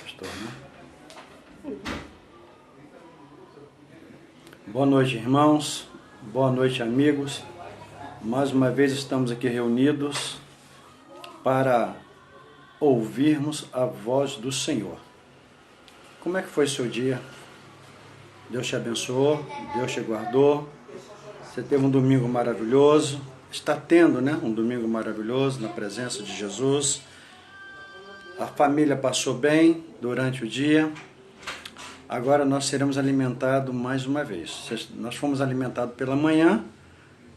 Pastor, né? Boa noite, irmãos. Boa noite, amigos. Mais uma vez estamos aqui reunidos para ouvirmos a voz do Senhor. Como é que foi seu dia? Deus te abençoou, Deus te guardou. Você teve um domingo maravilhoso. Está tendo, né? Um domingo maravilhoso na presença de Jesus. A família passou bem durante o dia. Agora nós seremos alimentados mais uma vez. Nós fomos alimentados pela manhã,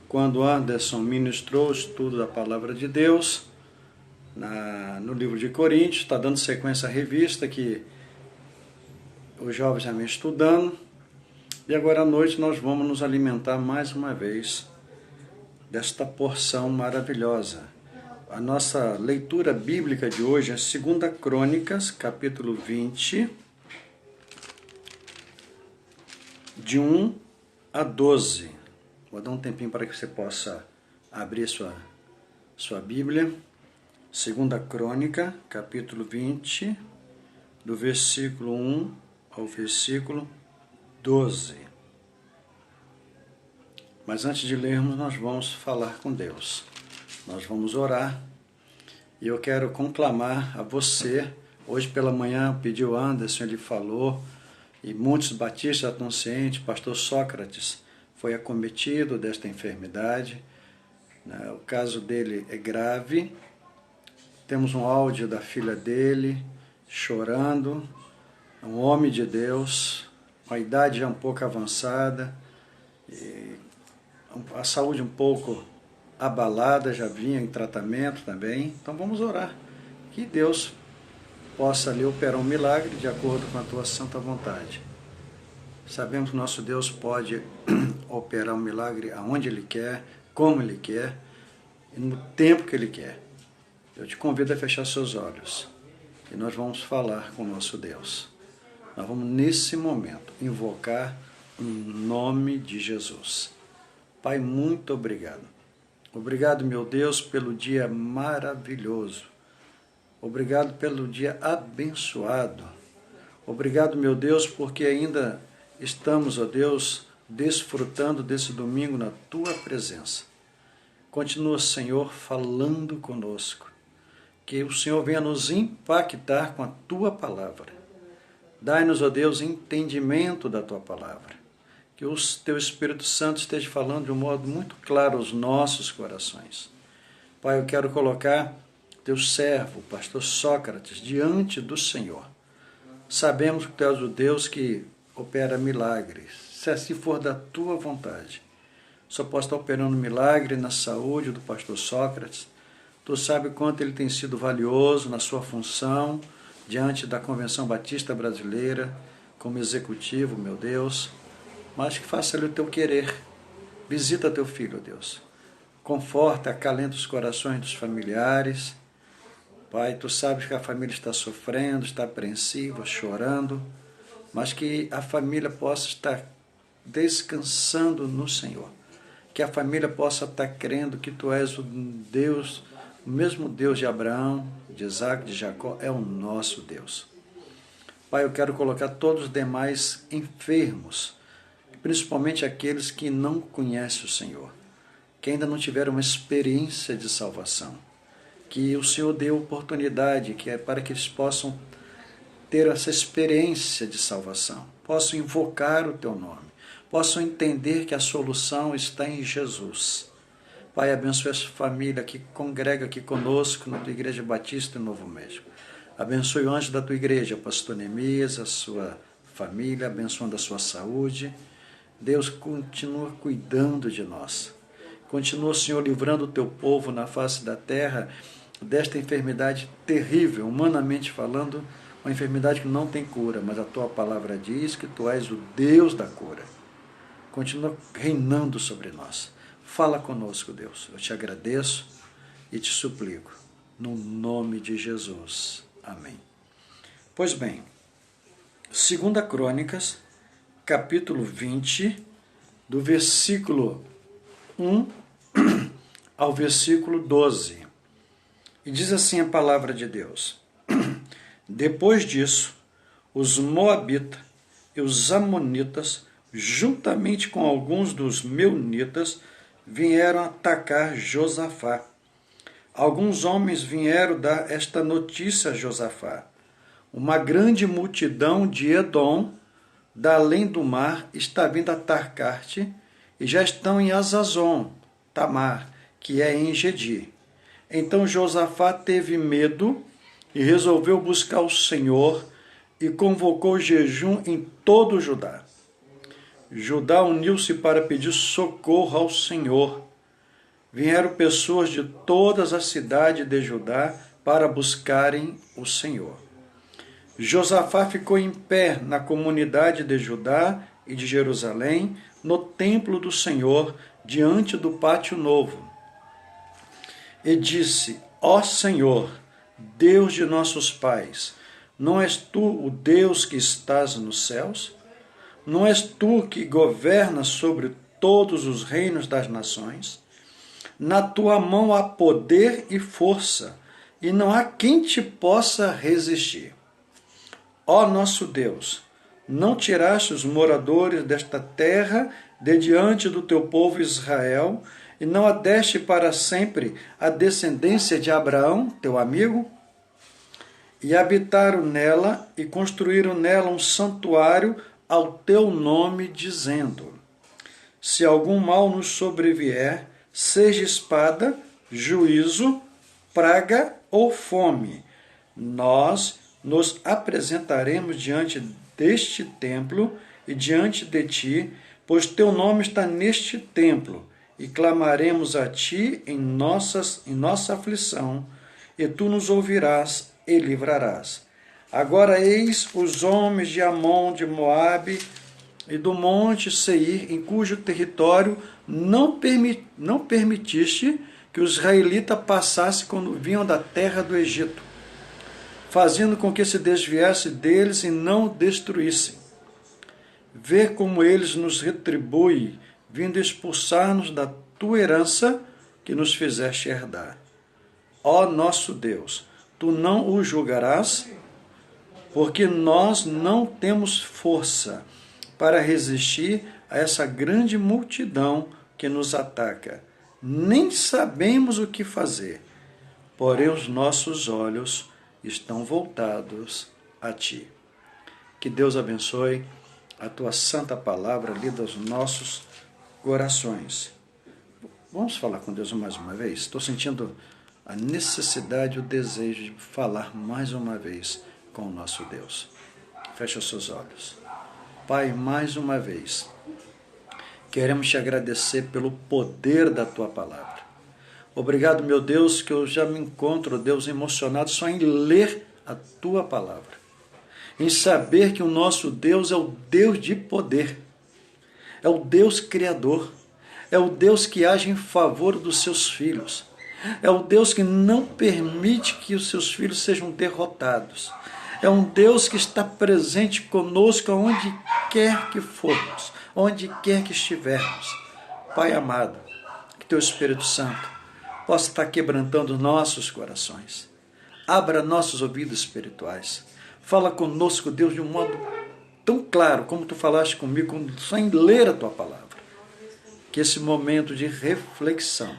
quando Anderson ministrou o estudo da Palavra de Deus no livro de Coríntios. Está dando sequência à revista que os jovens já vêm estudando. E agora à noite nós vamos nos alimentar mais uma vez desta porção maravilhosa. A nossa leitura bíblica de hoje é 2 Crônicas, capítulo 20, de 1 a 12. Vou dar um tempinho para que você possa abrir sua Bíblia. 2 Crônica, capítulo 20, do versículo 1 ao versículo 12. Mas antes de lermos, nós vamos falar com Deus. Nós vamos orar. E eu quero conclamar a você. Hoje pela manhã pediu Anderson, ele falou, e muitos batistas estão cientes. Pastor Sócrates foi acometido desta enfermidade. O caso dele é grave. Temos um áudio da filha dele chorando. Um homem de Deus, com a idade já um pouco avançada, e a saúde um pouco abalada, já vinha em tratamento também. Então vamos orar, que Deus possa ali operar um milagre de acordo com a tua santa vontade. Sabemos que nosso Deus pode operar um milagre aonde Ele quer, como Ele quer, e no tempo que Ele quer. Eu te convido a fechar seus olhos e nós vamos falar com o nosso Deus. Nós vamos nesse momento invocar o nome de Jesus. Pai, muito obrigado. Obrigado, meu Deus, pelo dia maravilhoso. Obrigado pelo dia abençoado. Obrigado, meu Deus, porque ainda estamos, ó Deus, desfrutando desse domingo na Tua presença. Continua, Senhor, falando conosco. Que o Senhor venha nos impactar com a Tua palavra. Dai-nos, ó Deus, entendimento da Tua palavra. Que o Teu Espírito Santo esteja falando de um modo muito claro aos nossos corações. Pai, eu quero colocar Teu servo, pastor Sócrates, diante do Senhor. Sabemos que Tu és o Deus que opera milagres, se assim for da Tua vontade. Só posso estar operando milagre na saúde do pastor Sócrates. Tu sabe quanto ele tem sido valioso na sua função diante da Convenção Batista Brasileira, como executivo, meu Deus. Mas que faça-lhe o Teu querer. Visita Teu filho, Deus. Conforta, acalenta os corações dos familiares. Pai, Tu sabes que a família está sofrendo, está apreensiva, chorando, mas que a família possa estar descansando no Senhor. Que a família possa estar crendo que Tu és o Deus, o mesmo Deus de Abraão, de Isaac, de Jacó, é o nosso Deus. Pai, eu quero colocar todos os demais enfermos, principalmente aqueles que não conhecem o Senhor, que ainda não tiveram uma experiência de salvação. Que o Senhor dê oportunidade, que é para que eles possam ter essa experiência de salvação, possam invocar o Teu nome, possam entender que a solução está em Jesus. Pai, abençoe essa família que congrega aqui conosco na Tua Igreja Batista em Novo México. Abençoe o anjo da Tua Igreja, o pastor Neemias, a sua família, abençoando a sua saúde. Deus, continua cuidando de nós. Continua, Senhor, livrando o Teu povo na face da terra desta enfermidade terrível, humanamente falando, uma enfermidade que não tem cura, mas a Tua palavra diz que Tu és o Deus da cura. Continua reinando sobre nós. Fala conosco, Deus. Eu te agradeço e te suplico, no nome de Jesus. Amém. Pois bem, 2 Crônicas, capítulo 20, do versículo 1 ao versículo 12. E diz assim a palavra de Deus: Depois disso, os moabitas e os amonitas, juntamente com alguns dos meunitas, vieram atacar Josafá. Alguns homens vieram dar esta notícia a Josafá: uma grande multidão de Edom, da além do mar, está vindo atacar-te, e já estão em Azazon, Tamar, que é em Gedi. Então Josafá teve medo e resolveu buscar o Senhor e convocou jejum em todo o Judá. Judá uniu-se para pedir socorro ao Senhor. Vieram pessoas de todas as cidades de Judá para buscarem o Senhor. Josafá ficou em pé na comunidade de Judá e de Jerusalém, no templo do Senhor, diante do pátio novo. E disse: Ó Senhor, Deus de nossos pais, não és tu o Deus que estás nos céus? Não és tu que governas sobre todos os reinos das nações? Na tua mão há poder e força, e não há quem te possa resistir. Ó nosso Deus, não tiraste os moradores desta terra de diante do teu povo Israel, e não a deste para sempre a descendência de Abraão, teu amigo? E habitaram nela e construíram nela um santuário ao teu nome, dizendo: se algum mal nos sobrevier, seja espada, juízo, praga ou fome, nós nos apresentaremos diante deste templo e diante de ti, pois teu nome está neste templo, e clamaremos a ti em nossa aflição, e tu nos ouvirás e livrarás. Agora eis os homens de Amon, de Moabe e do monte Seir, em cujo território não permitiste que os israelitas passassem quando vinham da terra do Egito, fazendo com que se desviasse deles e não o destruíssem. Vê como eles nos retribuem, vindo expulsar-nos da tua herança que nos fizeste herdar. Ó nosso Deus, tu não o julgarás? Porque nós não temos força para resistir a essa grande multidão que nos ataca. Nem sabemos o que fazer, porém os nossos olhos estão voltados a ti. Que Deus abençoe a tua santa palavra lida aos nossos corações. Vamos falar com Deus mais uma vez? Estou sentindo a necessidade, o desejo de falar mais uma vez com o nosso Deus. Feche os seus olhos. Pai, mais uma vez, queremos te agradecer pelo poder da tua palavra. Obrigado, meu Deus, que eu já me encontro, Deus, emocionado só em ler a tua palavra, em saber que o nosso Deus é o Deus de poder, é o Deus criador, é o Deus que age em favor dos seus filhos, é o Deus que não permite que os seus filhos sejam derrotados, é um Deus que está presente conosco onde quer que formos, onde quer que estivermos. Pai amado, que teu Espírito Santo possa estar quebrantando nossos corações. Abra nossos ouvidos espirituais. Fala conosco, Deus, de um modo tão claro como tu falaste comigo, só em ler a tua palavra. Que esse momento de reflexão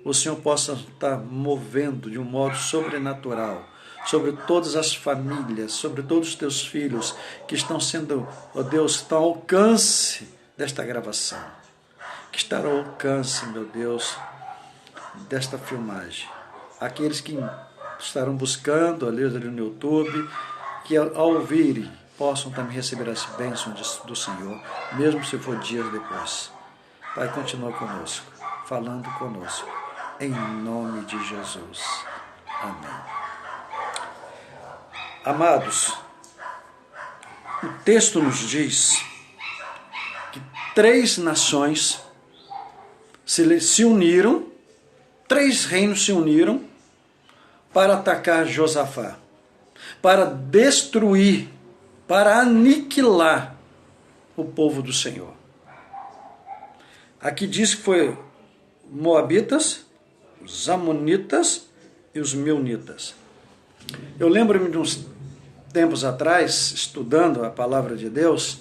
o Senhor possa estar movendo de um modo sobrenatural sobre todas as famílias, sobre todos os teus filhos que estão sendo, ó Deus, estão ao alcance desta gravação, que estarão ao alcance, meu Deus, desta filmagem. Aqueles que estarão buscando ali no YouTube, que ao ouvirem possam também receber as bênçãos do Senhor, mesmo se for dias depois. Pai, continua conosco, falando conosco, em nome de Jesus. Amém. Amados, o texto nos diz que 3 nações se uniram, 3 reinos se uniram para atacar Josafá, para destruir, para aniquilar o povo do Senhor. Aqui diz que foi Moabitas, os Amonitas e os Meunitas. Eu lembro-me de uns tempos atrás, estudando a palavra de Deus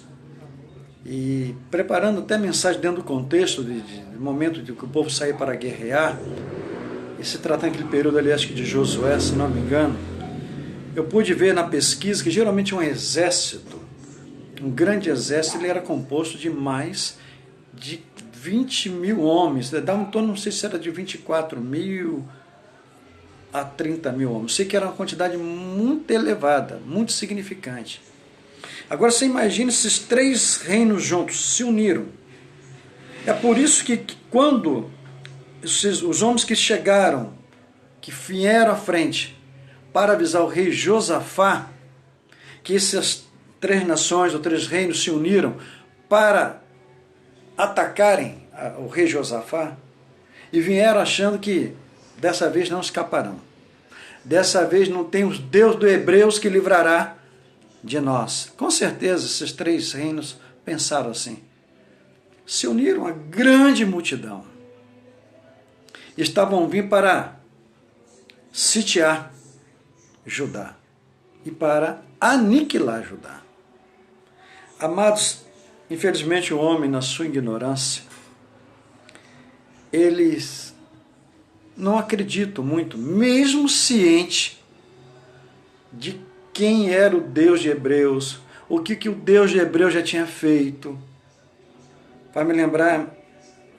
e preparando até mensagem dentro do contexto de momento de que o povo saía para guerrear, e se tratando daquele período ali, acho que de Josué, se não me engano, eu pude ver na pesquisa que geralmente um exército, um grande exército, ele era composto de mais de 20 mil homens, dava em torno, não sei se era de 24 mil a 30 mil homens. Sei que era uma quantidade muito elevada, muito significante. Agora você imagina, esses três reinos juntos se uniram. É por isso que quando os homens que chegaram, que vieram à frente para avisar o rei Josafá que essas três nações ou três reinos se uniram para atacarem o rei Josafá, e vieram achando que dessa vez não escaparão. Dessa vez não tem o Deus dos hebreus que livrará de nós. Com certeza esses três reinos pensaram assim. Se uniram a grande multidão. Estavam vindo para sitiar Judá e para aniquilar Judá. Amados, infelizmente o homem, na sua ignorância, eles não acreditam muito, mesmo ciente de quem era o Deus de Hebreus, o que o Deus de Hebreus já tinha feito. Vai me lembrar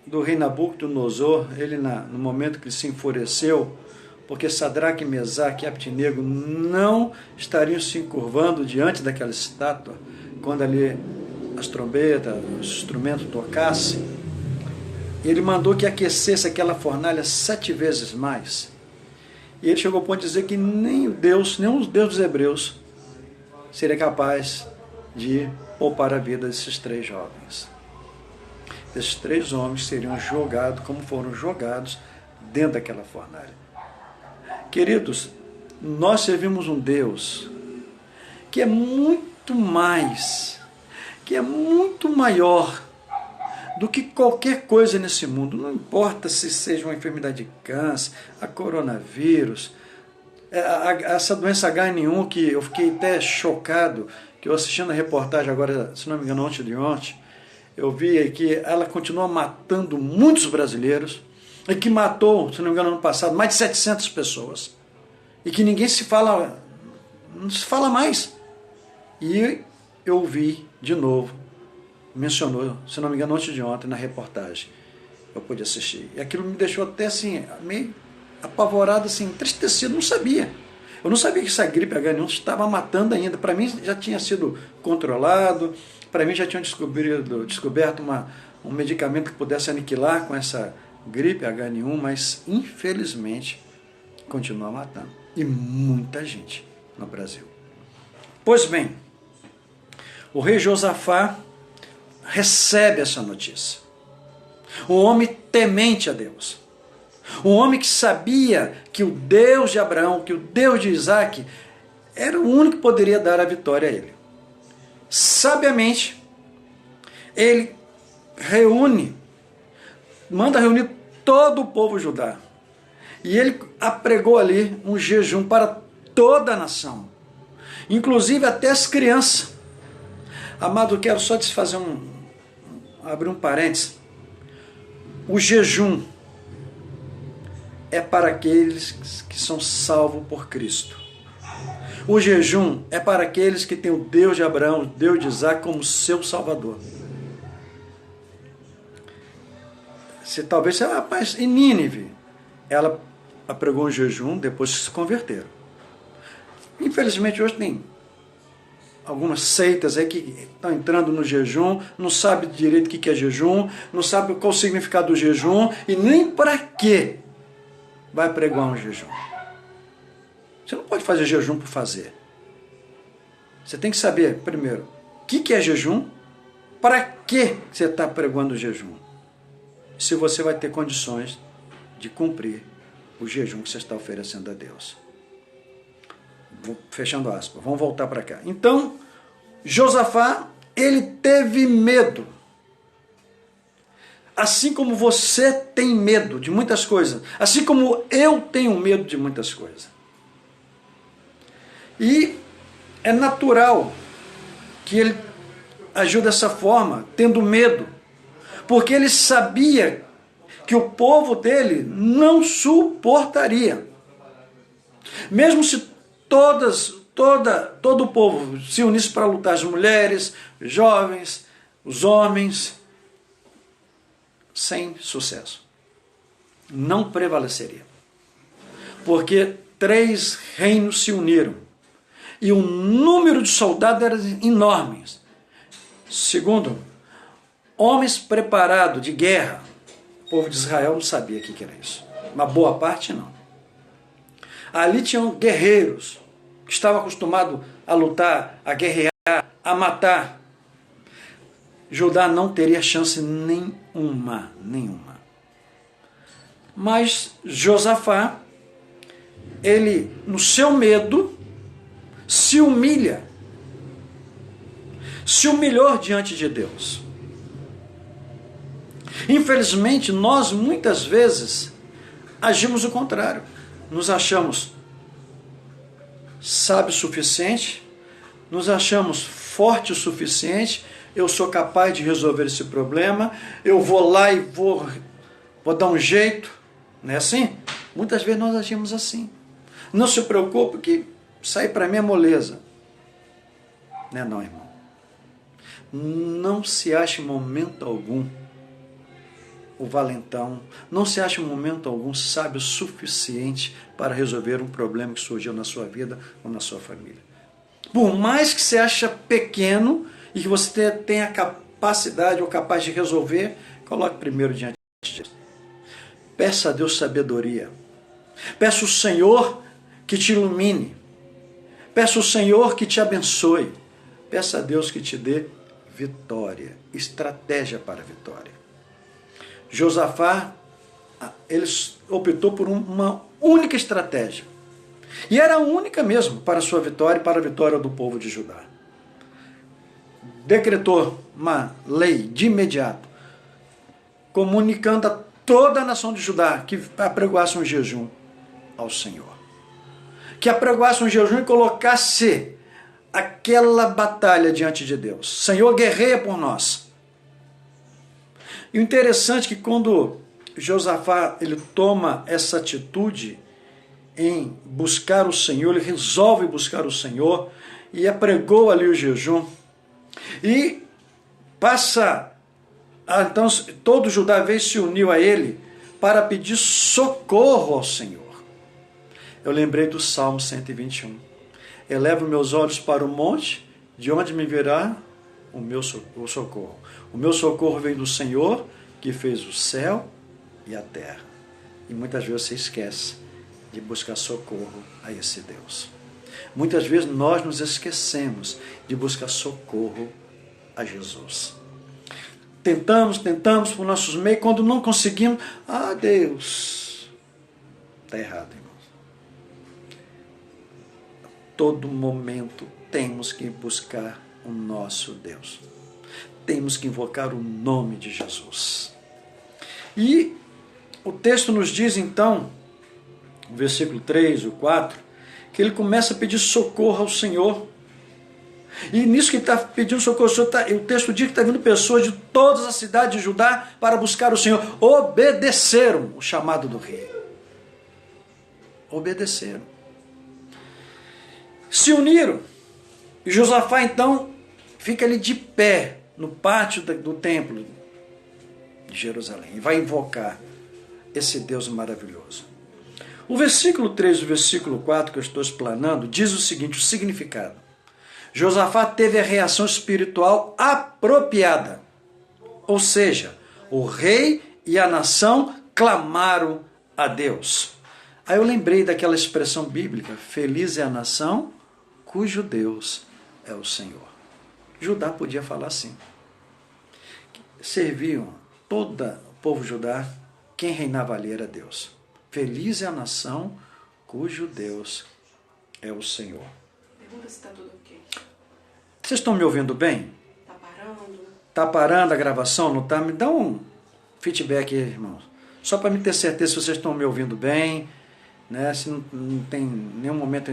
do rei Nabucodonosor, ele no momento que ele se enfureceu, porque Sadraque, Mesaque e Abednego não estariam se encurvando diante daquela estátua, quando ali as trombetas, os instrumentos tocassem. Ele mandou que aquecesse aquela fornalha 7 vezes mais. E ele chegou ao ponto de dizer que nem os deuses dos hebreus seria capaz de poupar a vida desses três jovens. Esses três homens seriam jogados como foram jogados dentro daquela fornalha. Queridos, nós servimos um Deus que é muito mais, que é muito maior do que qualquer coisa nesse mundo. Não importa se seja uma enfermidade de câncer, a coronavírus, essa doença H1N1, que eu fiquei até chocado, que eu assistindo a reportagem agora, se não me engano, ontem de ontem, eu vi que ela continua matando muitos brasileiros, e que matou, se não me engano, ano passado, mais de 700 pessoas, e que ninguém não se fala mais. E eu vi de novo, mencionou, se não me engano, antes de ontem, na reportagem, eu pude assistir. E aquilo me deixou até assim, meio apavorado, assim, entristecido, não sabia. Eu não sabia que essa gripe H1N1 estava matando ainda. Para mim já tinha sido controlado, para mim já tinham descoberto um medicamento que pudesse aniquilar com essa gripe H1N1, mas infelizmente continua matando. E muita gente no Brasil. Pois bem, o rei Josafá recebe essa notícia. Um homem temente a Deus. Um homem que sabia que o Deus de Abraão, que o Deus de Isaac, era o único que poderia dar a vitória a ele. Sabiamente, ele manda reunir todo o povo judá. E ele apregou ali um jejum para toda a nação, inclusive até as crianças. Amado, eu quero só desfazer abrir um parênteses. O jejum é para aqueles que são salvos por Cristo. O jejum é para aqueles que têm o Deus de Abraão, o Deus de Isaac como seu Salvador. Talvez você, mas em Nínive, ela apregou um jejum depois que se converteram. Infelizmente hoje tem algumas seitas aí que estão entrando no jejum, não sabe direito o que é jejum, não sabe qual o significado do jejum e nem para que vai pregar um jejum. Você não pode fazer jejum por fazer. Você tem que saber, primeiro, o que é jejum, para que você está pregando o jejum. Se você vai ter condições de cumprir o jejum que você está oferecendo a Deus. Fechando aspas, vamos voltar para cá. Então, Josafá, ele teve medo. Assim como você tem medo de muitas coisas, assim como eu tenho medo de muitas coisas. E é natural que ele agiu dessa forma, tendo medo, porque ele sabia que o povo dele não suportaria. Mesmo se todo o povo se unisse para lutar, as mulheres, os jovens, os homens, sem sucesso. Não prevaleceria. Porque 3 reinos se uniram. E o número de soldados era enorme. Segundo, homens preparados de guerra. O povo de Israel não sabia o que era isso. Uma boa parte não. Ali tinham guerreiros que estavam acostumados a lutar, a guerrear, a matar. Judá não teria chance nenhuma. Mas Josafá, ele, no seu medo, se humilha. Se humilhou diante de Deus. Infelizmente, nós muitas vezes agimos o contrário. Nos achamos sábios o suficiente, nos achamos forte o suficiente, eu sou capaz de resolver esse problema, eu vou lá e vou dar um jeito. Não é assim? Muitas vezes nós agimos assim. Não se preocupe que sair para mim é moleza. Não é não, irmão. Não se acha em momento algum o valentão, não se acha em momento algum sábio o suficiente para resolver um problema que surgiu na sua vida ou na sua família. Por mais que você ache pequeno e que você tenha capacidade ou capaz de resolver, coloque primeiro diante de Deus. Peça a Deus sabedoria. Peça ao Senhor que te ilumine. Peça ao Senhor que te abençoe. Peça a Deus que te dê vitória, estratégia para a vitória. Josafá, ele optou por uma única estratégia. E era a única mesmo para a sua vitória e para a vitória do povo de Judá. Decretou uma lei de imediato, comunicando a toda a nação de Judá que apregoasse um jejum ao Senhor. Que apregoasse um jejum e colocasse aquela batalha diante de Deus. Senhor, guerreia por nós. E o interessante é que quando Josafá ele toma essa atitude em buscar o Senhor, ele resolve buscar o Senhor e apregou ali o jejum. E passa, então todo Judá veio se uniu a ele para pedir socorro ao Senhor. Eu lembrei do Salmo 121. Elevo meus olhos para o monte, de onde me virá o meu socorro. O meu socorro vem do Senhor, que fez o céu e a terra. E muitas vezes você esquece de buscar socorro a esse Deus. Muitas vezes nós nos esquecemos de buscar socorro a Jesus. Tentamos por nossos meios, quando não conseguimos, Deus, está errado, irmãos. Todo momento temos que buscar o nosso Deus. Temos que invocar o nome de Jesus. E o texto nos diz então, no versículo 3, o 4, que ele começa a pedir socorro ao Senhor. E nisso que ele está pedindo socorro ao Senhor, o texto diz que está vindo pessoas de todas as cidades de Judá para buscar o Senhor. Obedeceram o chamado do rei. Obedeceram. Se uniram. E Josafá então fica ali de pé no pátio do templo de Jerusalém e vai invocar esse Deus maravilhoso. O versículo 3 e o versículo 4 que eu estou explanando diz o seguinte, o significado. Josafá teve a reação espiritual apropriada, ou seja, o rei e a nação clamaram a Deus. Aí eu lembrei daquela expressão bíblica, feliz é a nação cujo Deus é o Senhor. Judá podia falar assim. Serviam todo o povo Judá, quem reinava ali era Deus. Feliz é a nação cujo Deus é o Senhor. Pergunta se está tudo ok. Vocês estão me ouvindo bem? Está parando? Está parando a gravação? Não está? Me dá um feedback aí, irmãos. Só para me ter certeza se vocês estão me ouvindo bem, né? Se não tem nenhum momento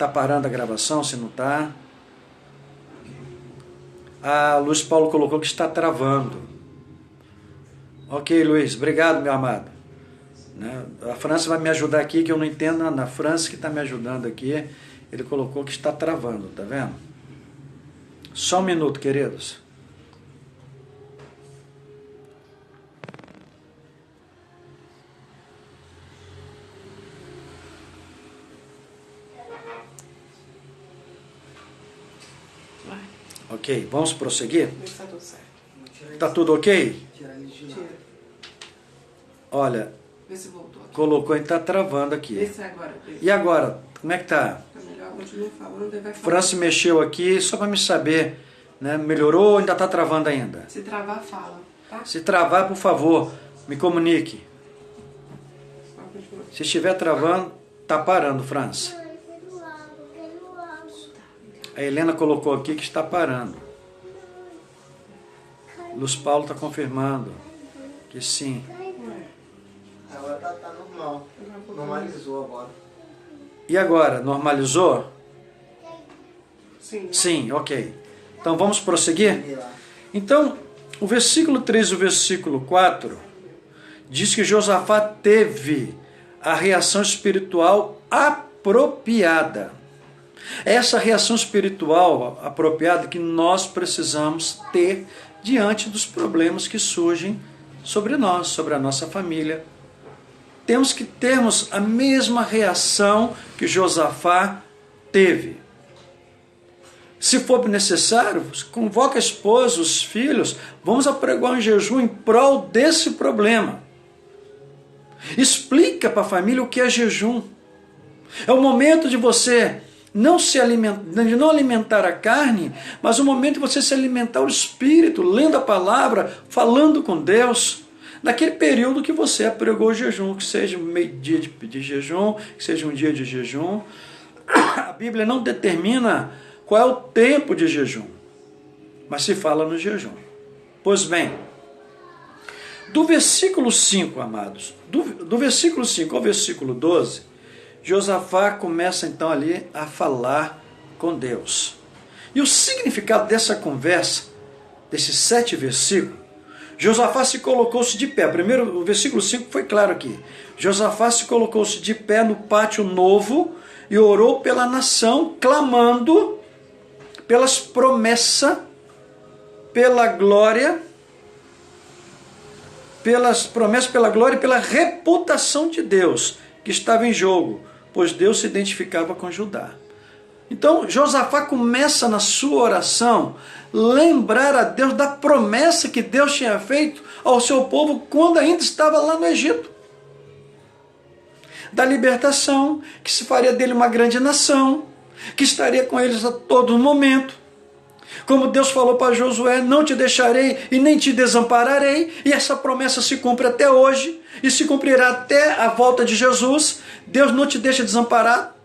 Está parando a gravação, se não está? A Luiz Paulo colocou que está travando. Ok, Luiz, obrigado, meu amado. A França vai me ajudar aqui, que eu não entendo nada. A França que está me ajudando aqui, ele colocou que está travando, tá vendo? Só um minuto, queridos. Vai, Ok, vamos prosseguir? vê se tá tudo certo. Está tudo ok? Tira. Olha, Vê se voltou aqui. colocou e está travando Vê aqui. se agora. E agora, como é que tá? Tá melhor, continua falando e vai falar. França mexeu aqui, só para me saber, né? Melhorou ou ainda está travando ainda? Se travar, fala, tá? Se travar, por favor, me comunique. Só continua. Se estiver travando, está parando, França. A Helena colocou aqui que está parando. Luz Paulo está confirmando que sim. Agora tá normal. Normalizou agora. E agora, normalizou? Sim. Sim, ok. Então vamos prosseguir? E lá. Então, o versículo 3 e o versículo 4 diz que Josafá teve a reação espiritual apropriada. É essa reação espiritual apropriada que nós precisamos ter diante dos problemas que surgem sobre nós, sobre a nossa família. Temos que termos a mesma reação que Josafá teve. Se for necessário, convoca a esposa, os filhos, vamos apregoar um jejum em prol desse problema. Explica para a família o que é jejum. É o momento de você não alimentar a carne, mas o momento de você se alimentar o espírito, lendo a palavra, falando com Deus. Naquele período que você apregou o jejum, que seja um meio-dia de jejum, que seja um dia de jejum. A Bíblia não determina qual é o tempo de jejum, mas se fala no jejum. Pois bem, do versículo 5, amados, do versículo 5 ao versículo 12, Josafá começa então ali a falar com Deus. E o significado dessa conversa, desses 7 versículos, Josafá se colocou-se de pé. Primeiro, o versículo 5 foi claro aqui. Josafá se colocou-se de pé no pátio novo e orou pela nação, clamando pelas promessas, pela glória, e pela reputação de Deus que estava em jogo, pois Deus se identificava com Judá. Então, Josafá começa na sua oração lembrar a Deus da promessa que Deus tinha feito ao seu povo quando ainda estava lá no Egito. Da libertação, que se faria dele uma grande nação, que estaria com eles a todo momento. Como Deus falou para Josué, não te deixarei e nem te desampararei, e essa promessa se cumpre até hoje, e se cumprirá até a volta de Jesus. Deus não te deixa desamparar.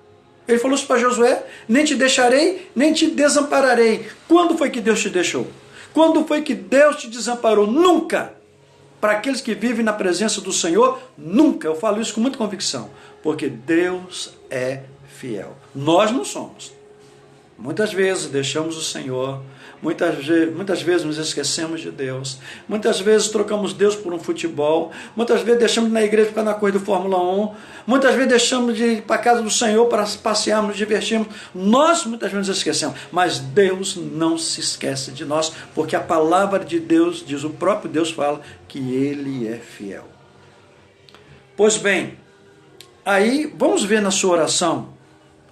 Ele falou isso para Josué, nem te deixarei, nem te desampararei. Quando foi que Deus te deixou? Quando foi que Deus te desamparou? Nunca! Para aqueles que vivem na presença do Senhor, nunca. Eu falo isso com muita convicção, porque Deus é fiel. Nós não somos. Muitas vezes deixamos o Senhor, muitas vezes nos esquecemos de Deus, muitas vezes trocamos Deus por um futebol, muitas vezes deixamos de ir na igreja para ficar na corrida do Fórmula 1, muitas vezes deixamos de ir para a casa do Senhor para passearmos, nos divertirmos. Nós muitas vezes nos esquecemos, mas Deus não se esquece de nós, porque a palavra de Deus diz, o próprio Deus fala que Ele é fiel. Pois bem, aí vamos ver na sua oração,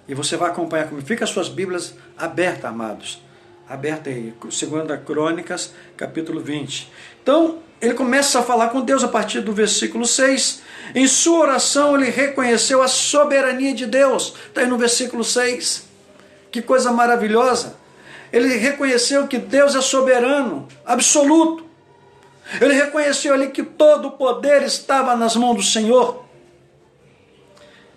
e você vai acompanhar comigo. Fica as suas Bíblias abertas, amados. Aberta aí. 2 Crônicas, capítulo 20. Então, ele começa a falar com Deus a partir do versículo 6. Em sua oração, ele reconheceu a soberania de Deus. Está aí no versículo 6. Que coisa maravilhosa. Ele reconheceu que Deus é soberano, absoluto. Ele reconheceu ali que todo o poder estava nas mãos do Senhor.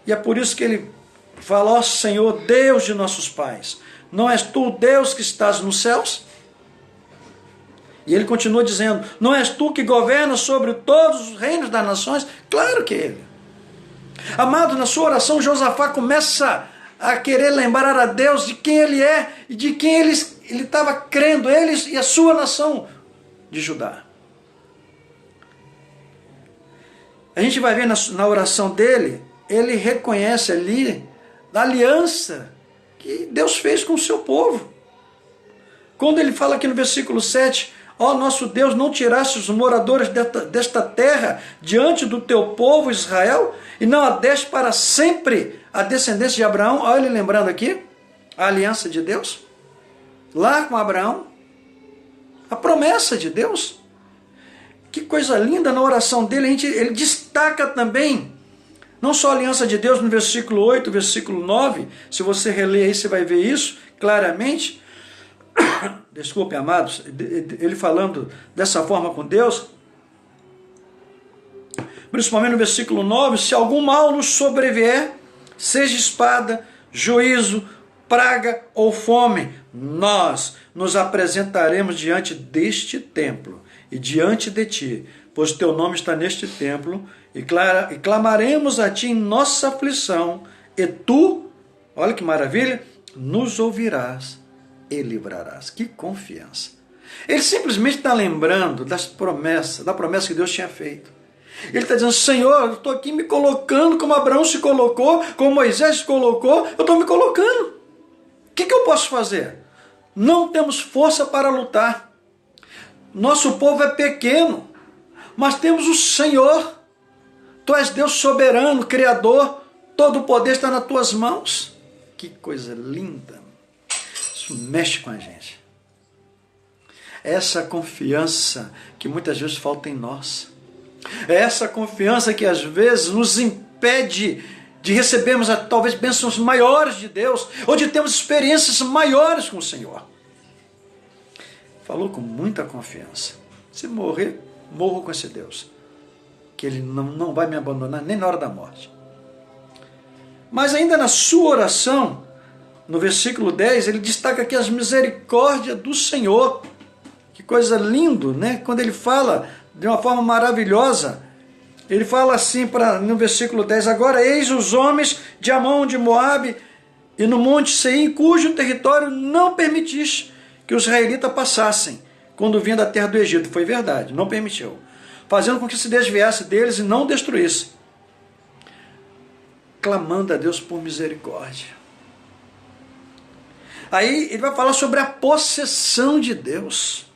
E é por isso que ele fala, ó Senhor, Deus de nossos pais, não és tu Deus que estás nos céus? E ele continua dizendo, não és tu que governas sobre todos os reinos das nações? Claro que é ele. Amado, na sua oração, Josafá começa a querer lembrar a Deus de quem ele é e de quem ele estava crendo, eles e a sua nação de Judá. A gente vai ver na oração dele, ele reconhece ali a aliança que Deus fez com o seu povo. Quando ele fala aqui no versículo 7, ó nosso Deus, não tiraste os moradores desta terra diante do teu povo Israel, e não a deste para sempre a descendência de Abraão. Olha ele lembrando aqui, a aliança de Deus, lá com Abraão, a promessa de Deus. Que coisa linda na oração dele, ele destaca também, não só a aliança de Deus no versículo 8, versículo 9, se você reler aí você vai ver isso claramente. Desculpe, amados, ele falando dessa forma com Deus, principalmente no versículo 9, se algum mal nos sobrevier, seja espada, juízo, praga ou fome, nós nos apresentaremos diante deste templo e diante de ti, pois teu nome está neste templo, e clamaremos a ti em nossa aflição, e tu, olha que maravilha, nos ouvirás e livrarás. Que confiança! Ele simplesmente está lembrando da promessa que Deus tinha feito. Ele está dizendo, Senhor, eu estou aqui me colocando como Abraão se colocou, como Moisés se colocou, eu estou me colocando. O que eu posso fazer? Não temos força para lutar. Nosso povo é pequeno, mas temos o Senhor. Tu és Deus soberano, Criador, todo o poder está nas tuas mãos. Que coisa linda. Isso mexe com a gente. Essa confiança que muitas vezes falta em nós. É essa confiança que às vezes nos impede de recebermos talvez bênçãos maiores de Deus, ou de termos experiências maiores com o Senhor. Falou com muita confiança. Se morrer, morro com esse Deus, que Ele não vai me abandonar nem na hora da morte. Mas ainda na sua oração, no versículo 10, ele destaca aqui as misericórdias do Senhor. Que coisa linda, né? Quando ele fala de uma forma maravilhosa, ele fala assim no versículo 10, agora eis os homens de Amon, de Moabe e no monte Seir, cujo território não permitiste que os israelitas passassem quando vinha da terra do Egito. Foi verdade, não permitiu. Fazendo com que se desviasse deles e não destruísse. Clamando a Deus por misericórdia. Aí ele vai falar sobre a possessão de Deus.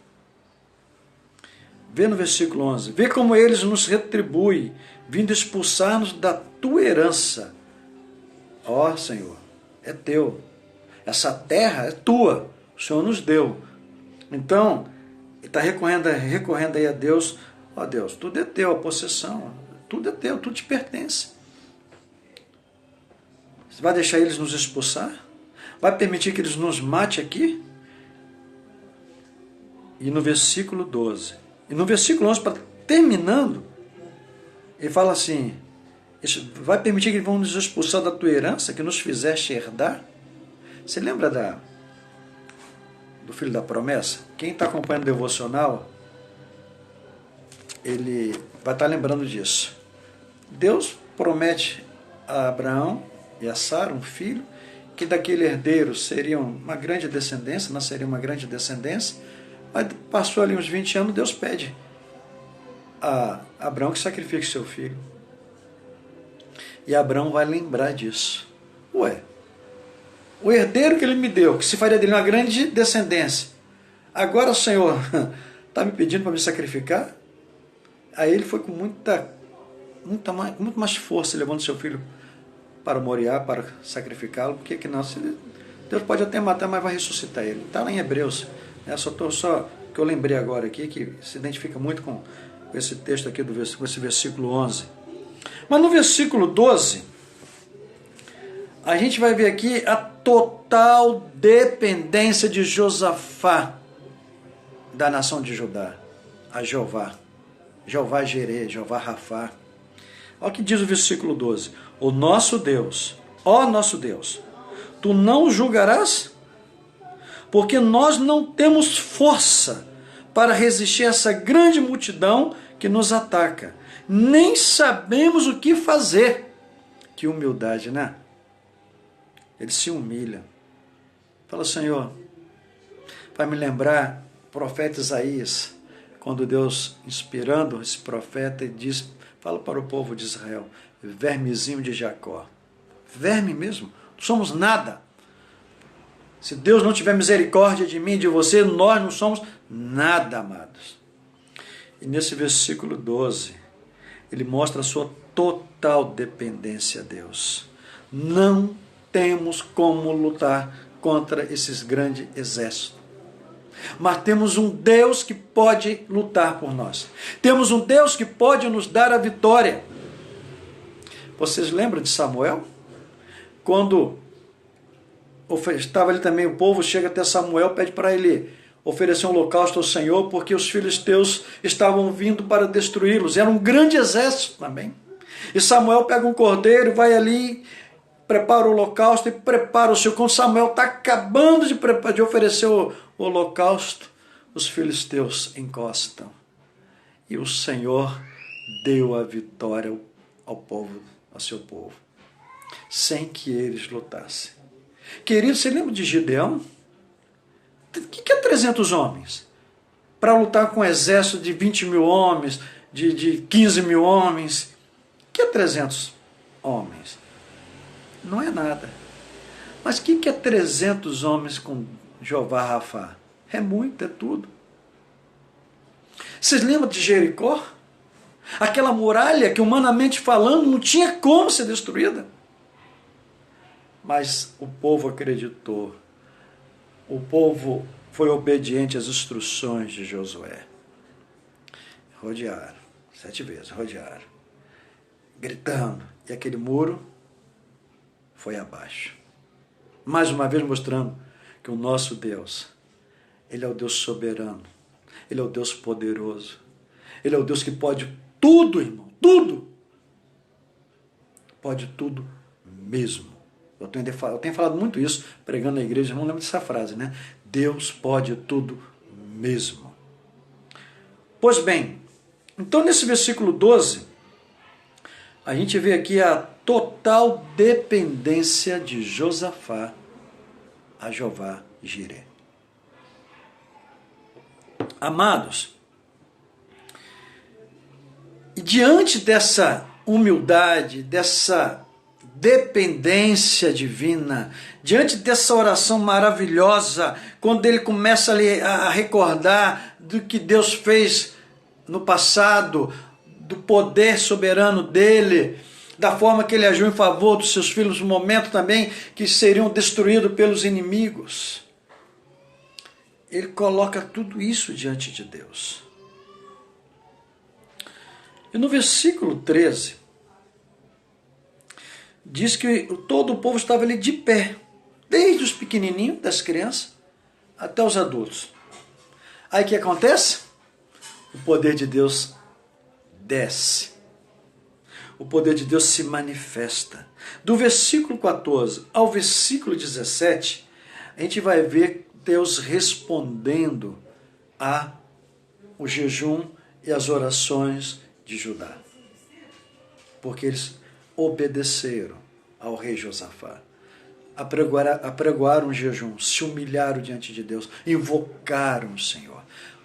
Vê no versículo 11. Vê como eles nos retribuem, vindo expulsar-nos da tua herança. Ó Senhor, é teu. Essa terra é tua. O Senhor nos deu. Então, ele está recorrendo aí a Deus. Ó Deus, tudo é teu, a possessão. Tudo é teu, tudo te pertence. Você vai deixar eles nos expulsar? Vai permitir que eles nos matem aqui? E no versículo 12. E no versículo 11, terminando, ele fala assim, vai permitir que eles vão nos expulsar da tua herança, que nos fizeste herdar? Você lembra do Filho da Promessa? Quem está acompanhando o devocional, ele vai estar lembrando disso. Deus promete a Abraão e a Sara um filho, que daquele herdeiro seria uma grande descendência, nasceria uma grande descendência, mas passou ali uns 20 anos, Deus pede a Abraão que sacrifique seu filho. E Abraão vai lembrar disso. Ué, o herdeiro que ele me deu, que se faria dele uma grande descendência, agora o Senhor está me pedindo para me sacrificar? Aí ele foi com muito mais força, levando seu filho para Moriá, para sacrificá-lo. Porque que não? Deus pode até matar, mas vai ressuscitar ele. Está lá em Hebreus. Só que eu lembrei agora aqui, que se identifica muito com esse texto aqui, com esse versículo 11. Mas no versículo 12, a gente vai ver aqui a total dependência de Josafá da nação de Judá a Jeová. Jeová Jireh, Jeová Rafá. Olha o que diz o versículo 12. O nosso Deus, ó nosso Deus, tu não julgarás? Porque nós não temos força para resistir a essa grande multidão que nos ataca. Nem sabemos o que fazer. Que humildade, né? ele se humilha. Fala, Senhor, vai me lembrar o profeta Isaías, quando Deus, inspirando esse profeta, diz, fala para o povo de Israel, vermezinho de Jacó. Verme mesmo, não somos nada. Se Deus não tiver misericórdia de mim e de você, nós não somos nada, amados. E nesse versículo 12, ele mostra a sua total dependência a Deus. Não temos como lutar contra esses grandes exércitos. Mas temos um Deus que pode lutar por nós. Temos um Deus que pode nos dar a vitória. Vocês lembram de Samuel? Quando estava ali também o povo, chega até Samuel, pede para ele oferecer um holocausto ao Senhor, porque os filisteus estavam vindo para destruí-los. Era um grande exército também. E Samuel pega um cordeiro, vai ali, prepara o holocausto e prepara o seu. Quando Samuel está acabando de oferecer o holocausto, os filisteus encostam. E o Senhor deu a vitória ao seu povo, sem que eles lutassem. Querido, você lembra de Gideão? O que é 300 homens? Para lutar com um exército de 20 mil homens, de 15 mil homens. O que é 300 homens? Não é nada. Mas o que é 300 homens com Jeová Rafá? É muito, é tudo. Vocês lembram de Jericó? Aquela muralha que, humanamente falando, não tinha como ser destruída. Mas o povo acreditou. O povo foi obediente às instruções de Josué. Rodearam, 7 vezes, rodearam. Gritando. E aquele muro foi abaixo. Mais uma vez mostrando que o nosso Deus, Ele é o Deus soberano. Ele é o Deus poderoso. Ele é o Deus que pode tudo, irmão. Tudo. Pode tudo mesmo. Eu tenho falado muito isso, pregando na igreja, não lembro dessa frase, né? Deus pode tudo mesmo. Pois bem, então nesse versículo 12, a gente vê aqui a total dependência de Josafá a Jeová Jiré. Amados, e diante dessa humildade, dessa dependência divina, diante dessa oração maravilhosa, quando ele começa a recordar do que Deus fez no passado, do poder soberano dele, da forma que ele agiu em favor dos seus filhos, no momento também que seriam destruídos pelos inimigos. Ele coloca tudo isso diante de Deus. E no versículo 13, diz que todo o povo estava ali de pé, desde os pequenininhos, das crianças, até os adultos. Aí o que acontece? O poder de Deus desce. O poder de Deus se manifesta. Do versículo 14 ao versículo 17, a gente vai ver Deus respondendo ao jejum e às orações de Judá. Porque eles obedeceram ao rei Josafá, apregoaram um jejum, se humilharam diante de Deus, invocaram o Senhor.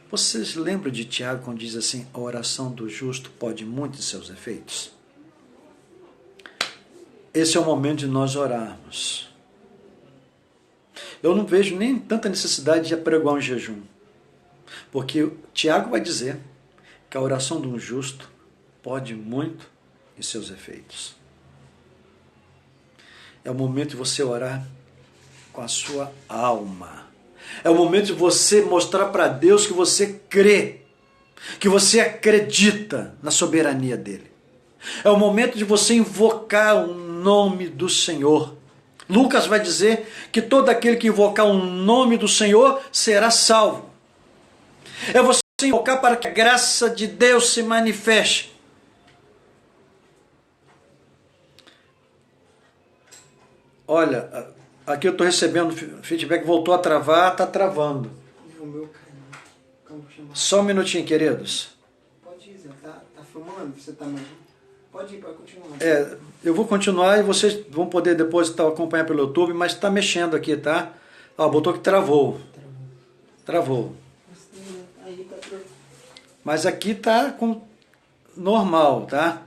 Vocês lembram de Tiago quando diz assim, a oração do justo pode muito em seus efeitos? Esse é o momento de nós orarmos. Eu não vejo nem tanta necessidade de apregoar um jejum, porque Tiago vai dizer que a oração de um justo pode muito em seus efeitos. É o momento de você orar com a sua alma. É o momento de você mostrar para Deus que você crê, que você acredita na soberania dele. É o momento de você invocar o nome do Senhor. Lucas vai dizer que todo aquele que invocar o nome do Senhor será salvo. É você invocar para que a graça de Deus se manifeste. Olha, aqui eu estou recebendo feedback, voltou a travar, está travando. Só um minutinho, queridos. Pode ir, Zé. Tá filmando? Você tá mais... Pode ir, pode continuar. Eu vou continuar e vocês vão poder depois acompanhar pelo YouTube, mas está mexendo aqui, tá? Ó, botou que travou. Travou. Aí tá pro... Mas aqui tá normal, tá?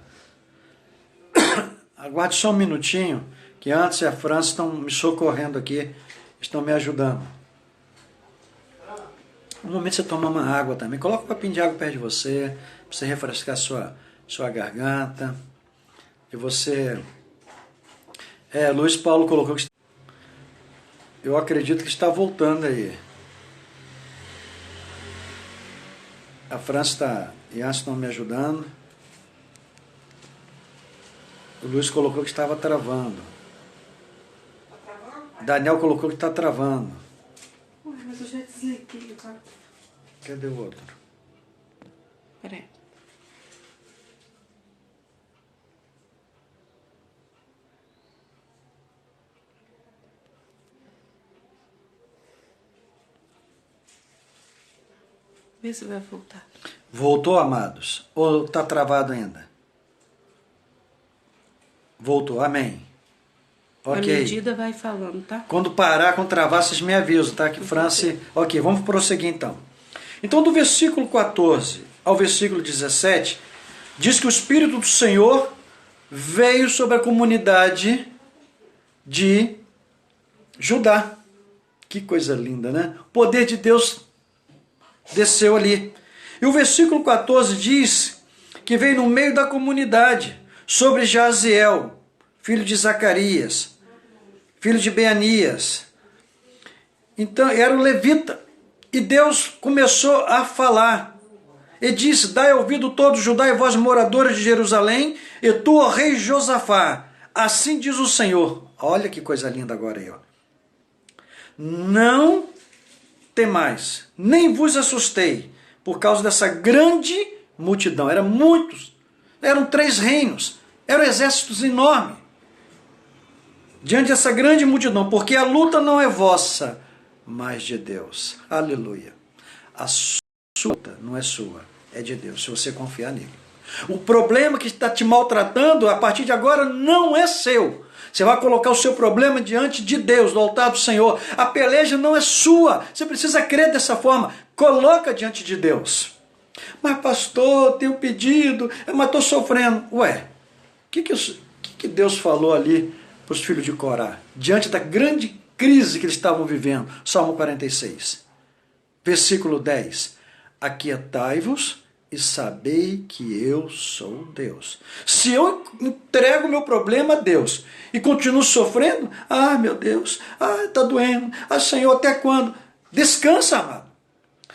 Aguarde só um minutinho, que antes a França estão me socorrendo aqui, estão me ajudando. No momento você toma uma água também, coloca um copinho de água perto de você, para você refrescar sua garganta. E você... Luiz Paulo colocou que... Eu acredito que está voltando aí. A França e Anson estão me ajudando. O Luiz colocou que estava travando. Daniel colocou que está travando. Ué, mas eu já desliguei, tá? Cadê o outro? Peraí. Vê se vai voltar. Voltou, amados? Ou está travado ainda? Voltou, amém. A Ok. medida vai falando, tá? Quando parar, quando travar, vocês me avisam, tá? Que França... Ok, vamos prosseguir então. Então, do versículo 14 ao versículo 17, diz que o Espírito do Senhor veio sobre a comunidade de Judá. Que coisa linda, né? O poder de Deus desceu ali. E o versículo 14 diz que veio no meio da comunidade sobre Jaziel, filho de Zacarias, filho de Beanias. Então, era o levita. E Deus começou a falar. E disse: dai ouvido todo Judá e vós moradores de Jerusalém, e tu, ó rei Josafá, assim diz o Senhor. Olha que coisa linda agora aí, ó. Não temais, nem vos assustei, por causa dessa grande multidão. Eram muitos, eram 3 reinos, eram exércitos enormes. Diante dessa grande multidão, porque a luta não é vossa, mas de Deus. Aleluia. A sua luta não é sua, é de Deus, se você confiar nele. O problema que está te maltratando, a partir de agora, não é seu. Você vai colocar o seu problema diante de Deus, do altar do Senhor. A peleja não é sua. Você precisa crer dessa forma. Coloca diante de Deus. Mas pastor, tenho pedido, mas estou sofrendo. Ué, o que Deus falou ali para os filhos de Corá? Diante da grande crise que eles estavam vivendo. Salmo 46. Versículo 10. Aquietai-vos e sabei que eu sou Deus. Se eu entrego meu problema a Deus e continuo sofrendo, meu Deus, está doendo, Senhor, até quando? Descansa, amado.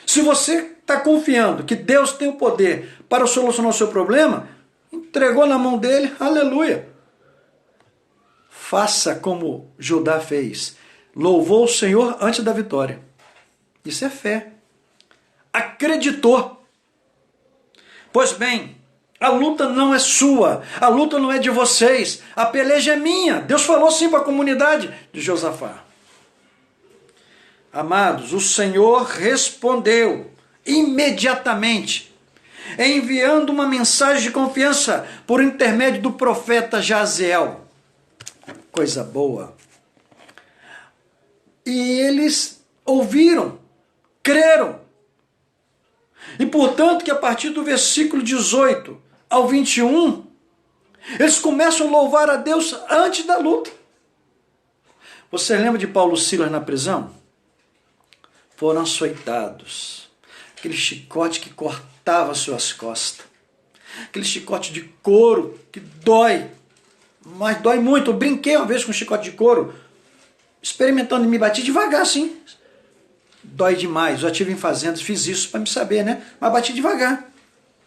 Se você está confiando que Deus tem o poder para solucionar o seu problema, entregou na mão dele, aleluia. Faça como Judá fez, louvou o Senhor antes da vitória. Isso é fé. Acreditou. Pois bem, a luta não é sua, a luta não é de vocês, a peleja é minha. Deus falou sim para a comunidade de Josafá. Amados, o Senhor respondeu imediatamente, enviando uma mensagem de confiança por intermédio do profeta Jaziel. Coisa boa. E eles ouviram, creram. E portanto que a partir do versículo 18 ao 21, eles começam a louvar a Deus antes da luta. Você lembra de Paulo e Silas na prisão? Foram açoitados. Aquele chicote que cortava suas costas. Aquele chicote de couro que dói. Mas dói muito. Eu brinquei uma vez com um chicote de couro, experimentando, me bati devagar assim. Dói demais. Eu já estive em fazendas, fiz isso para me saber, né? Mas bati devagar.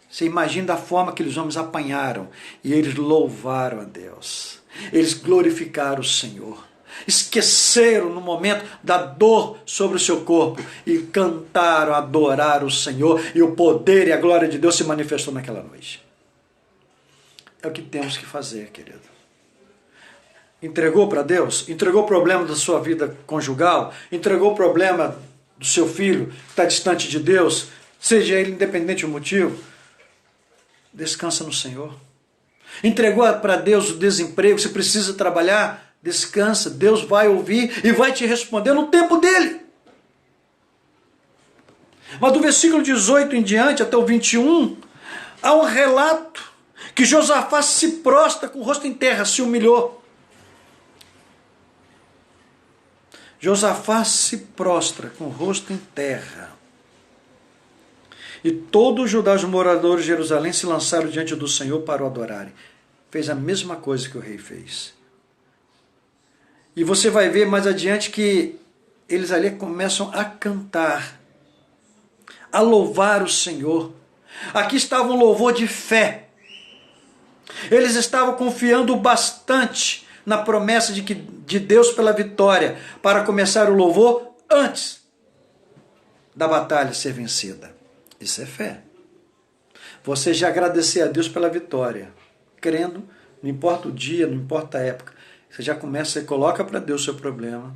Você imagina da forma que aqueles homens apanharam. E eles louvaram a Deus. Eles glorificaram o Senhor. Esqueceram no momento da dor sobre o seu corpo. E cantaram, adoraram o Senhor. E o poder e a glória de Deus se manifestou naquela noite. É o que temos que fazer, querido. Entregou para Deus? Entregou o problema da sua vida conjugal? Entregou o problema do seu filho que está distante de Deus, seja ele independente do motivo? Descansa no Senhor. Entregou para Deus o desemprego, você precisa trabalhar, descansa, Deus vai ouvir e vai te responder no tempo dele. Mas do versículo 18 em diante, até o 21, há um relato que Josafá se prostra com o rosto em terra, se humilhou. Josafá se prostra com o rosto em terra. E todo o Judá, os moradores de Jerusalém, se lançaram diante do Senhor para o adorarem. Fez a mesma coisa que o rei fez. E você vai ver mais adiante que eles ali começam a cantar, a louvar o Senhor. Aqui estava um louvor de fé. Eles estavam confiando bastante na promessa de Deus pela vitória, para começar o louvor antes da batalha ser vencida. Isso é fé. Você já agradecer a Deus pela vitória, crendo, não importa o dia, não importa a época, você já começa, você coloca para Deus o seu problema,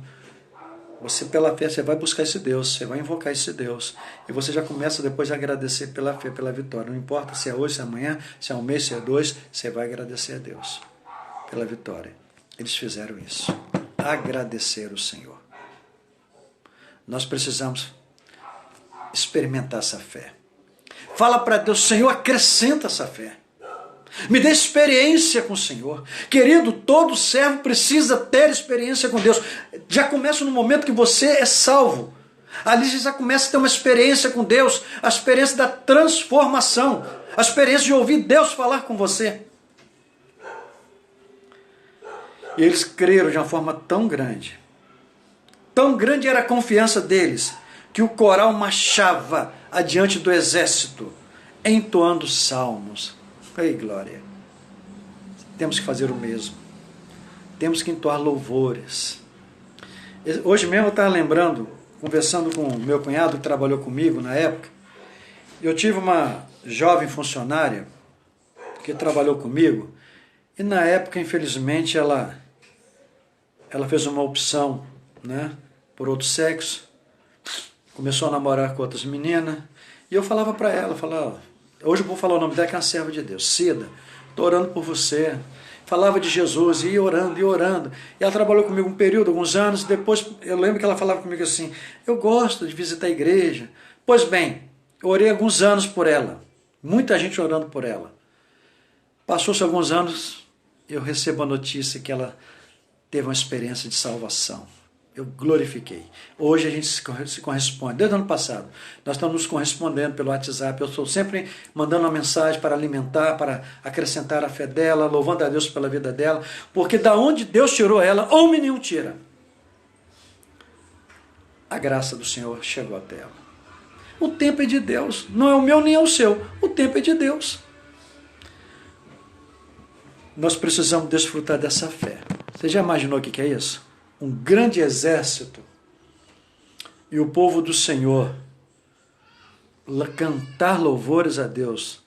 você pela fé, você vai buscar esse Deus, você vai invocar esse Deus, e você já começa depois a agradecer pela fé, pela vitória, não importa se é hoje, se é amanhã, se é um mês, se é dois, você vai agradecer a Deus pela vitória. Eles fizeram isso, agradecer o Senhor. Nós precisamos experimentar essa fé. Fala para Deus, Senhor, acrescenta essa fé. Me dê experiência com o Senhor. Querido, todo servo precisa ter experiência com Deus. Já começa no momento que você é salvo. Ali você já começa a ter uma experiência com Deus, a experiência da transformação, a experiência de ouvir Deus falar com você. E eles creram de uma forma tão grande era a confiança deles, que o coral marchava adiante do exército, entoando salmos. Ei, glória! Temos que fazer o mesmo. Temos que entoar louvores. Hoje mesmo eu estava lembrando, conversando com o meu cunhado que trabalhou comigo na época, eu tive uma jovem funcionária que trabalhou comigo, e na época, infelizmente, ela fez uma opção, né, por outro sexo, começou a namorar com outras meninas, e eu falava para ela, hoje eu vou falar o nome dela, que é uma serva de Deus, Cida, estou orando por você. Falava de Jesus, e ia orando, e ela trabalhou comigo um período, alguns anos, depois eu lembro que ela falava comigo assim, eu gosto de visitar a igreja. Pois bem, eu orei alguns anos por ela, muita gente orando por ela. Passou-se alguns anos, eu recebo a notícia que ela teve uma experiência de salvação. Eu glorifiquei. Hoje a gente se corresponde. Desde o ano passado, nós estamos nos correspondendo pelo WhatsApp. Eu estou sempre mandando uma mensagem para alimentar, para acrescentar a fé dela, louvando a Deus pela vida dela, porque da onde Deus tirou ela, homem nenhum tira. A graça do Senhor chegou até ela. O tempo é de Deus. Não é o meu nem é o seu. O tempo é de Deus. Nós precisamos desfrutar dessa fé. Você já imaginou o que é isso? Um grande exército e o povo do Senhor cantar louvores a Deus,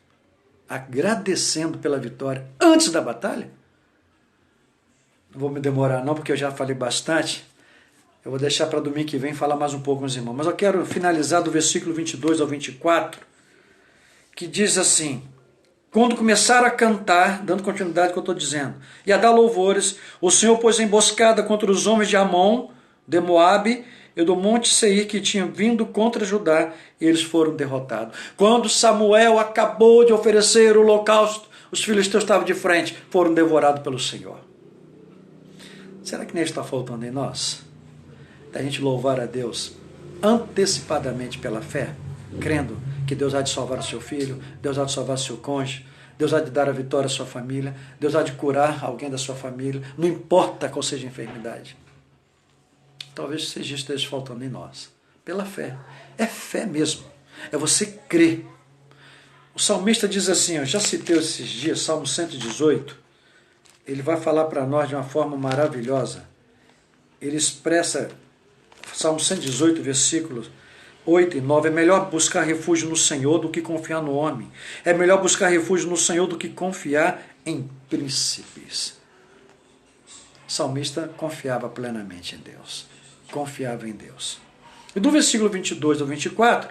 agradecendo pela vitória antes da batalha? Não vou me demorar não, porque eu já falei bastante. Eu vou deixar para domingo que vem falar mais um pouco com os irmãos. Mas eu quero finalizar do versículo 22 ao 24, que diz assim: quando começaram a cantar, dando continuidade ao que eu estou dizendo, e a dar louvores, o Senhor pôs emboscada contra os homens de Amon, de Moabe e do monte Seir, que tinham vindo contra Judá, e eles foram derrotados. Quando Samuel acabou de oferecer o holocausto, os filisteus estavam de frente, foram devorados pelo Senhor. Será que nem está faltando em nós? Da gente louvar a Deus antecipadamente pela fé, crendo que Deus há de salvar o seu filho, Deus há de salvar o seu cônjuge, Deus há de dar a vitória à sua família, Deus há de curar alguém da sua família, não importa qual seja a enfermidade. Talvez seja esteja faltando em nós. Pela fé. É fé mesmo. É você crer. O salmista diz assim, eu já citei esses dias, Salmo 118, ele vai falar para nós de uma forma maravilhosa. Ele expressa, Salmo 118, versículos 8 e 9, é melhor buscar refúgio no Senhor do que confiar no homem. É melhor buscar refúgio no Senhor do que confiar em príncipes. O salmista confiava plenamente em Deus. Confiava em Deus. E do versículo 22 ao 24,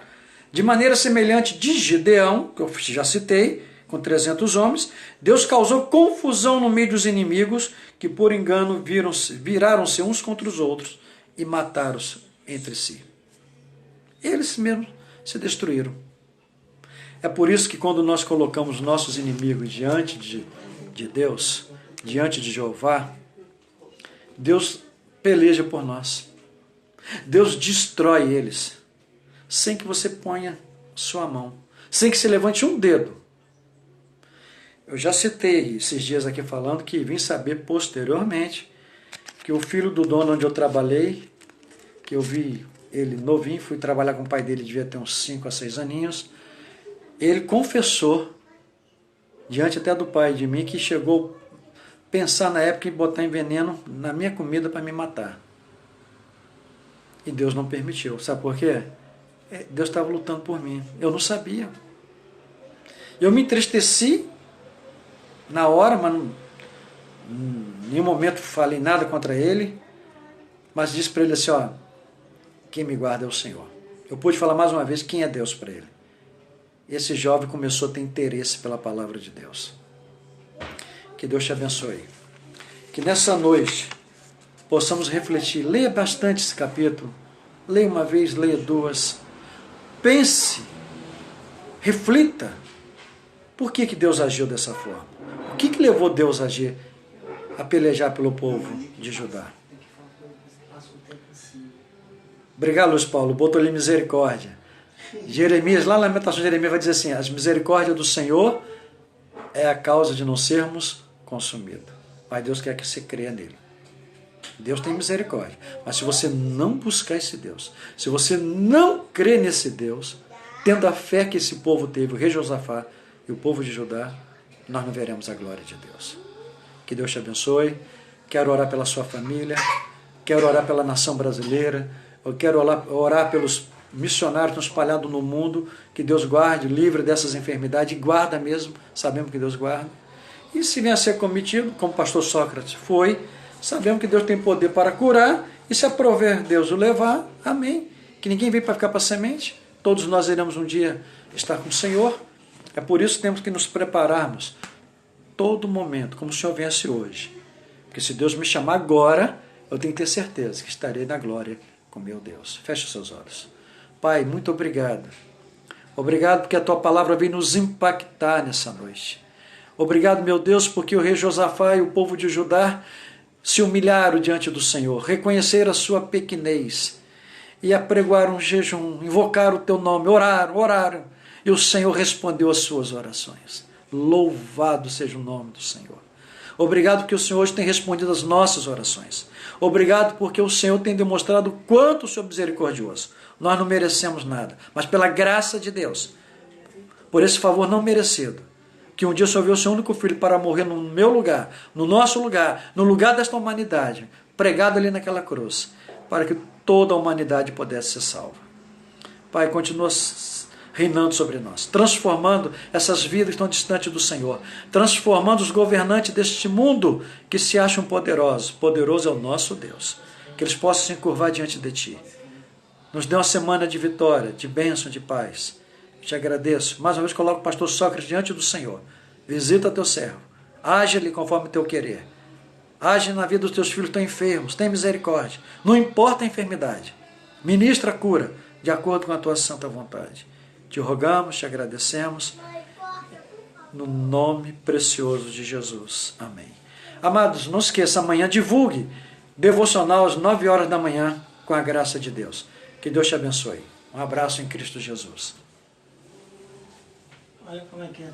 de maneira semelhante de Gideão, que eu já citei, com 300 homens, Deus causou confusão no meio dos inimigos, que por engano viraram-se uns contra os outros e mataram-se entre si. Eles mesmos se destruíram. É por isso que quando nós colocamos nossos inimigos diante de Deus, diante de Jeová, Deus peleja por nós. Deus destrói eles, sem que você ponha sua mão, sem que se levante um dedo. Eu já citei esses dias aqui falando que vim saber posteriormente que o filho do dono onde eu trabalhei, que eu vi ele novinho, fui trabalhar com o pai dele, devia ter uns 5 a 6 aninhos, ele confessou, diante até do pai de mim, que chegou a pensar na época em botar em veneno na minha comida para me matar. E Deus não permitiu. Sabe por quê? Deus estava lutando por mim. Eu não sabia. Eu me entristeci na hora, mas em nenhum momento falei nada contra ele, mas disse para ele assim, ó, quem me guarda é o Senhor. Eu pude falar mais uma vez quem é Deus para ele. Esse jovem começou a ter interesse pela palavra de Deus. Que Deus te abençoe. Que nessa noite possamos refletir. Leia bastante esse capítulo. Leia uma vez, leia duas. Pense. Reflita. Por que Deus agiu dessa forma? O que levou Deus a agir, a pelejar pelo povo de Judá? Obrigado, Luiz Paulo. Botou ali misericórdia. Jeremias, lá na Lamentação de Jeremias vai dizer assim, as misericórdias do Senhor é a causa de não sermos consumidos. Mas Deus quer que você creia nele. Deus tem misericórdia. Mas se você não buscar esse Deus, se você não crer nesse Deus, tendo a fé que esse povo teve, o rei Josafá e o povo de Judá, nós não veremos a glória de Deus. Que Deus te abençoe. Quero orar pela sua família, quero orar pela nação brasileira, eu quero orar pelos missionários que estão espalhados no mundo, que Deus guarde, livre dessas enfermidades, e guarda mesmo, sabemos que Deus guarda. E se venha a ser cometido, como o pastor Sócrates foi, sabemos que Deus tem poder para curar, e se aprover Deus o levar, amém. Que ninguém veio para ficar para semente, todos nós iremos um dia estar com o Senhor. É por isso que temos que nos prepararmos todo momento, como o Senhor viesse hoje. Porque se Deus me chamar agora, eu tenho que ter certeza que estarei na glória com meu Deus. Feche os seus olhos. Pai, muito obrigado. Obrigado porque a Tua palavra vem nos impactar nessa noite. Obrigado, meu Deus, porque o rei Josafá e o povo de Judá se humilharam diante do Senhor, reconheceram a sua pequenez e apregoaram um jejum, invocaram o Teu nome, oraram. E o Senhor respondeu às suas orações. Louvado seja o nome do Senhor. Obrigado porque o Senhor hoje tem respondido às nossas orações. Obrigado porque o Senhor tem demonstrado o quanto o Senhor é misericordioso. Nós não merecemos nada, mas pela graça de Deus, por esse favor não merecido, que um dia o Senhor viu o seu único filho para morrer no meu lugar, no nosso lugar, no lugar desta humanidade, pregado ali naquela cruz, para que toda a humanidade pudesse ser salva. Pai, continua reinando sobre nós, transformando essas vidas que estão distantes do Senhor, transformando os governantes deste mundo que se acham poderosos. Poderoso é o nosso Deus, que eles possam se encurvar diante de Ti. Nos dê uma semana de vitória, de bênção, de paz. Te agradeço. Mais uma vez coloco o pastor Sócrates diante do Senhor. Visita teu servo. Age-lhe conforme teu querer. Age na vida dos teus filhos que estão enfermos. Tem misericórdia. Não importa a enfermidade. Ministra a cura de acordo com a tua santa vontade. Te rogamos, te agradecemos, no nome precioso de Jesus. Amém. Amados, não esqueça, amanhã divulgue devocional às 9 horas da manhã, com a graça de Deus. Que Deus te abençoe. Um abraço em Cristo Jesus. Olha como é que é.